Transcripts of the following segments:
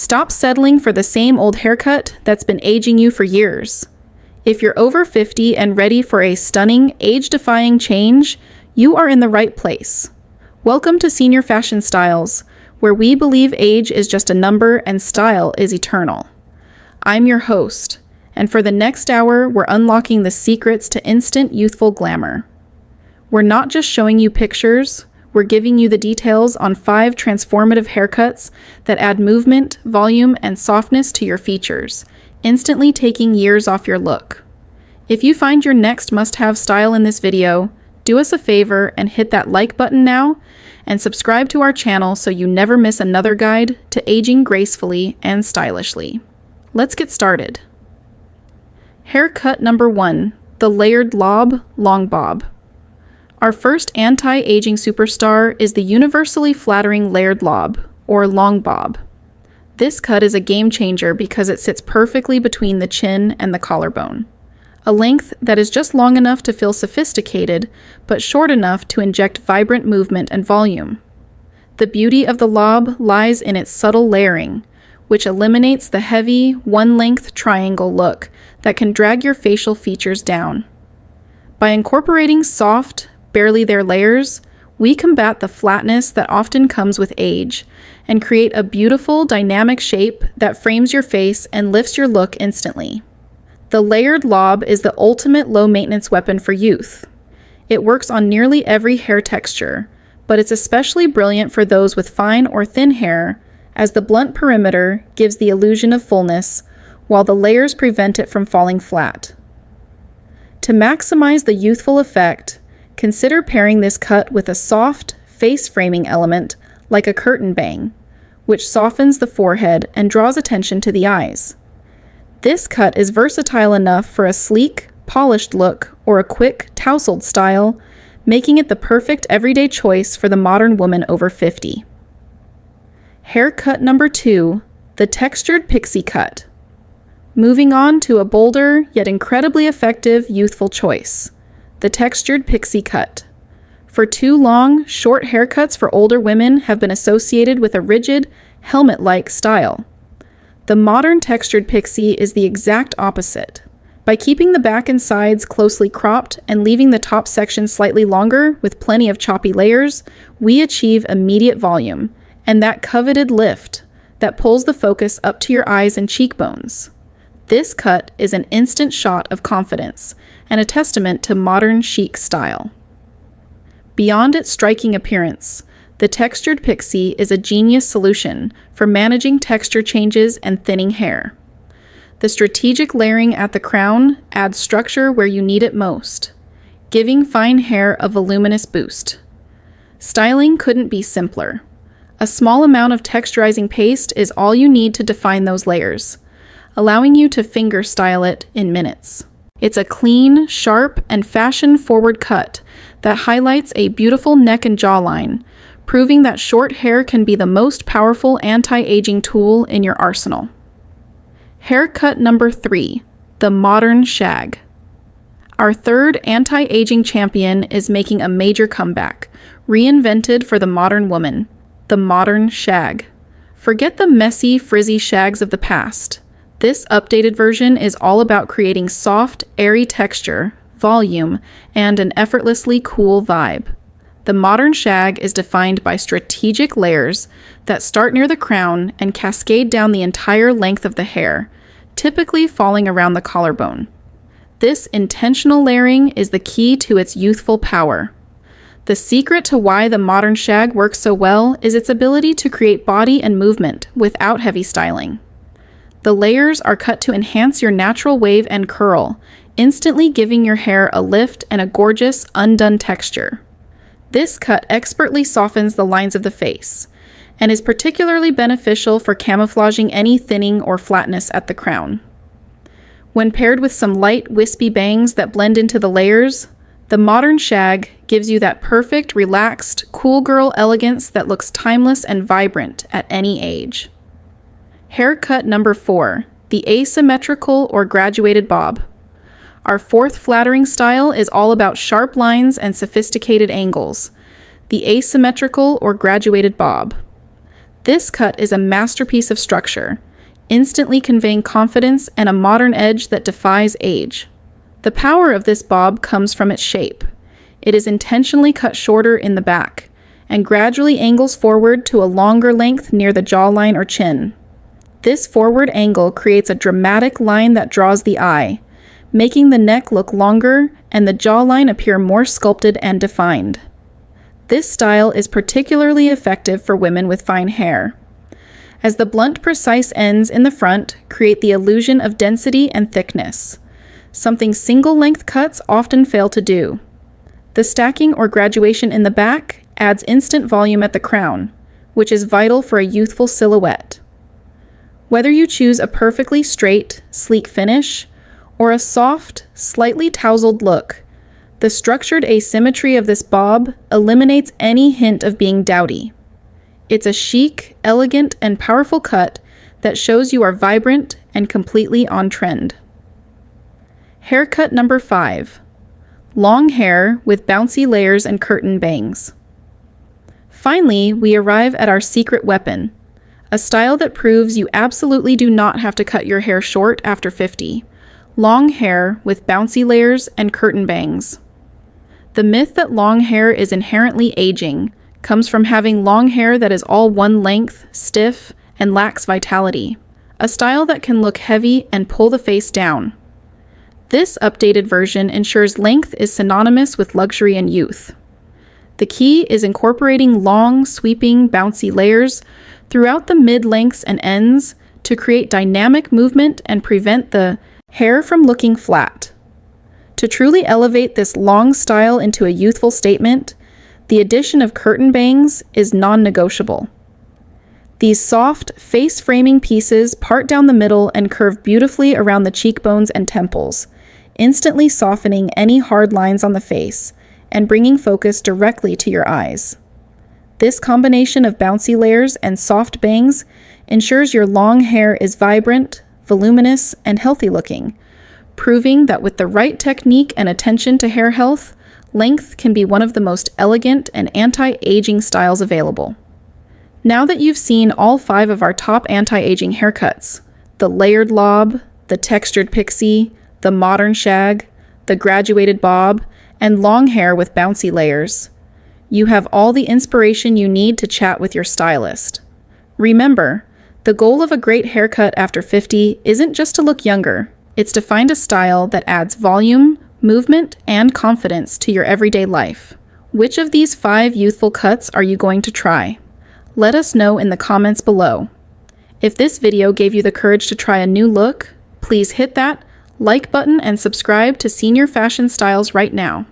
Stop settling for the same old haircut that's been aging you for years. If you're over 50 and ready for a stunning, age-defying change, you are in the right place. Welcome to Senior Fashion Styles, where we believe age is just a number and style is eternal. I'm your host, and for the next hour, we're unlocking the secrets to instant youthful glamour. We're not just showing you pictures, we're giving you the details on 5 transformative haircuts that add movement, volume, and softness to your features, instantly taking years off your look. If you find your next must-have style in this video, do us a favor and hit that like button now, and subscribe to our channel so you never miss another guide to aging gracefully and stylishly. Let's get started. Haircut number 1, the Layered Lob Long Bob. Our first anti-aging superstar is the universally flattering layered lob, or long bob. This cut is a game changer because it sits perfectly between the chin and the collarbone. A length that is just long enough to feel sophisticated, but short enough to inject vibrant movement and volume. The beauty of the lob lies in its subtle layering, which eliminates the heavy, one-length triangle look that can drag your facial features down. By incorporating soft, barely there layers, we combat the flatness that often comes with age and create a beautiful, dynamic shape that frames your face and lifts your look instantly. The layered lob is the ultimate low-maintenance weapon for youth. It works on nearly every hair texture, but it's especially brilliant for those with fine or thin hair, as the blunt perimeter gives the illusion of fullness, while the layers prevent it from falling flat. To maximize the youthful effect, consider pairing this cut with a soft, face-framing element like a curtain bang, which softens the forehead and draws attention to the eyes. This cut is versatile enough for a sleek, polished look or a quick, tousled style, making it the perfect everyday choice for the modern woman over 50. Haircut number 2, the Textured Pixie Cut. Moving on to a bolder, yet incredibly effective youthful choice. The Textured Pixie Cut. For too long, short haircuts for older women have been associated with a rigid, helmet-like style. The modern Textured Pixie is the exact opposite. By keeping the back and sides closely cropped and leaving the top section slightly longer with plenty of choppy layers, we achieve immediate volume and that coveted lift that pulls the focus up to your eyes and cheekbones. This cut is an instant shot of confidence and a testament to modern chic style. Beyond its striking appearance, the Textured Pixie is a genius solution for managing texture changes and thinning hair. The strategic layering at the crown adds structure where you need it most, giving fine hair a voluminous boost. Styling couldn't be simpler. A small amount of texturizing paste is all you need to define those layers, allowing you to finger style it in minutes. It's a clean, sharp, and fashion-forward cut that highlights a beautiful neck and jawline, proving that short hair can be the most powerful anti-aging tool in your arsenal. Haircut number 3, the modern shag. Our third anti-aging champion is making a major comeback, reinvented for the modern woman, the modern shag. Forget the messy, frizzy shags of the past. This updated version is all about creating soft, airy texture, volume, and an effortlessly cool vibe. The modern shag is defined by strategic layers that start near the crown and cascade down the entire length of the hair, typically falling around the collarbone. This intentional layering is the key to its youthful power. The secret to why the modern shag works so well is its ability to create body and movement without heavy styling. The layers are cut to enhance your natural wave and curl, instantly giving your hair a lift and a gorgeous, undone texture. This cut expertly softens the lines of the face, and is particularly beneficial for camouflaging any thinning or flatness at the crown. When paired with some light, wispy bangs that blend into the layers, the modern shag gives you that perfect, relaxed, cool girl elegance that looks timeless and vibrant at any age. Haircut number 4, the asymmetrical or graduated bob. Our fourth flattering style is all about sharp lines and sophisticated angles, the asymmetrical or graduated bob. This cut is a masterpiece of structure, instantly conveying confidence and a modern edge that defies age. The power of this bob comes from its shape. It is intentionally cut shorter in the back and gradually angles forward to a longer length near the jawline or chin. This forward angle creates a dramatic line that draws the eye, making the neck look longer and the jawline appear more sculpted and defined. This style is particularly effective for women with fine hair, as the blunt, precise ends in the front create the illusion of density and thickness, something single-length cuts often fail to do. The stacking or graduation in the back adds instant volume at the crown, which is vital for a youthful silhouette. Whether you choose a perfectly straight, sleek finish, or a soft, slightly tousled look, the structured asymmetry of this bob eliminates any hint of being dowdy. It's a chic, elegant, and powerful cut that shows you are vibrant and completely on trend. Haircut number 5. Long hair with bouncy layers and curtain bangs. Finally, we arrive at our secret weapon, a style that proves you absolutely do not have to cut your hair short after 50. Long hair with bouncy layers and curtain bangs. The myth that long hair is inherently aging comes from having long hair that is all one length, stiff, and lacks vitality, a style that can look heavy and pull the face down. This updated version ensures length is synonymous with luxury and youth. The key is incorporating long, sweeping, bouncy layers throughout the mid-lengths and ends to create dynamic movement and prevent the hair from looking flat. To truly elevate this long style into a youthful statement, the addition of curtain bangs is non-negotiable. These soft, face-framing pieces part down the middle and curve beautifully around the cheekbones and temples, instantly softening any hard lines on the face and bringing focus directly to your eyes. This combination of bouncy layers and soft bangs ensures your long hair is vibrant, voluminous, and healthy looking, proving that with the right technique and attention to hair health, length can be one of the most elegant and anti-aging styles available. Now that you've seen all 5 of our top anti-aging haircuts, the layered lob, the textured pixie, the modern shag, the graduated bob, and long hair with bouncy layers, you have all the inspiration you need to chat with your stylist. Remember, the goal of a great haircut after 50 isn't just to look younger, it's to find a style that adds volume, movement, and confidence to your everyday life. Which of these 5 youthful cuts are you going to try? Let us know in the comments below. If this video gave you the courage to try a new look, please hit that like button and subscribe to Senior Fashion Styles right now.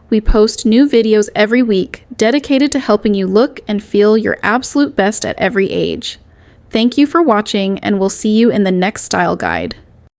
We post new videos every week dedicated to helping you look and feel your absolute best at every age. Thank you for watching, and we'll see you in the next style guide.